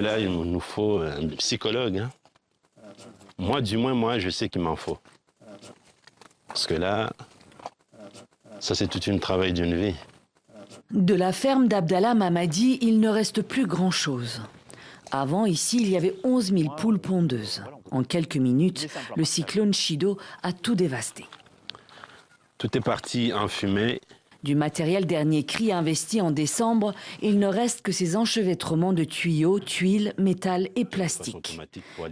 Là, il nous faut un psychologue. Hein. Moi, du moins, moi, je sais qu'il m'en faut. Parce que là, ça, c'est tout un travail d'une vie. De la ferme d'Abdallah Mamadi, il ne reste plus grand-chose. Avant, ici, il y avait 11 000 poules pondeuses. En quelques minutes, le cyclone Chido a tout dévasté. Tout est parti en fumée. Du matériel dernier cri investi en décembre, il ne reste que ces enchevêtrements de tuyaux, tuiles, métal et plastique.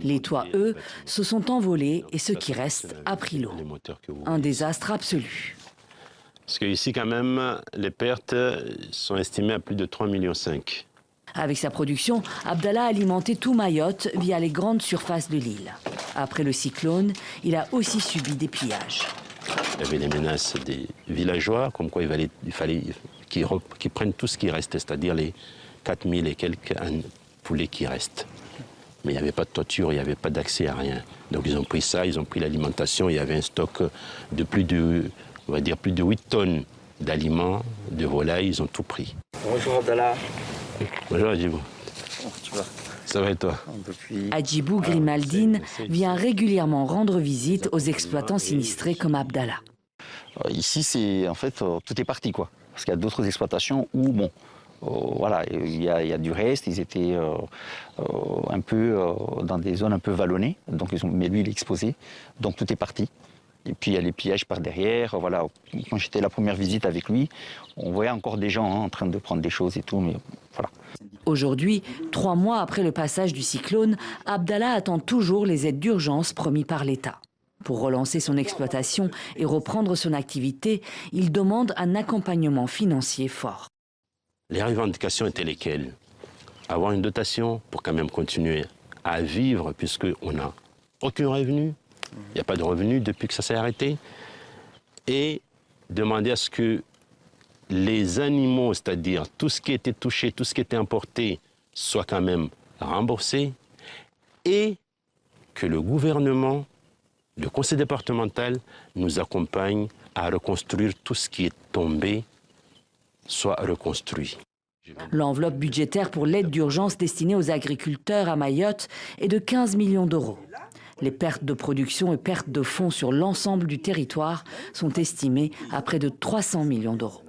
Les toits, eux, se sont envolés et ce qui reste a pris l'eau. Un désastre absolu. Parce qu'ici, quand même, les pertes sont estimées à plus de 3,5 millions. Avec sa production, Abdallah a alimenté tout Mayotte via les grandes surfaces de l'île. Après le cyclone, il a aussi subi des pillages. Il y avait les menaces des villageois, comme quoi il fallait qu'ils prennent tout ce qui restait, c'est-à-dire les 4000 et quelques poulets qui restent. Mais il n'y avait pas de toiture, il n'y avait pas d'accès à rien. Donc ils ont pris ça, ils ont pris l'alimentation. Il y avait un stock de plus de 8 tonnes d'aliments, de volailles, ils ont tout pris. Bonjour Abdallah. Bonjour Adjibou. Comment tu vas? Ça va et toi? Adjibou Grimaldine vient régulièrement rendre visite aux exploitants sinistrés comme Abdallah. Ici, en fait, tout est parti, quoi. Parce qu'il y a d'autres exploitations où, bon, voilà, il y a du reste. Ils étaient un peu dans des zones un peu vallonnées. Donc mais lui, il est exposé. Donc tout est parti. Et puis il y a les pillages par derrière. Voilà. Quand j'étais la première visite avec lui, on voyait encore des gens en train de prendre des choses et tout. Mais voilà. Aujourd'hui, 3 mois après le passage du cyclone, Abdallah attend toujours les aides d'urgence promises par l'État. Pour relancer son exploitation et reprendre son activité, il demande un accompagnement financier fort. Les revendications étaient lesquelles? Avoir une dotation pour quand même continuer à vivre, puisqu'on n'a aucun revenu. Il n'y a pas de revenu depuis que ça s'est arrêté. Et demander à ce que les animaux, c'est-à-dire tout ce qui était touché, tout ce qui était importé, soit quand même remboursé. Et que le gouvernement, le conseil départemental, nous accompagne à reconstruire tout ce qui est tombé, soit reconstruit. L'enveloppe budgétaire pour l'aide d'urgence destinée aux agriculteurs à Mayotte est de 15 millions d'euros. Les pertes de production et pertes de fonds sur l'ensemble du territoire sont estimées à près de 300 millions d'euros.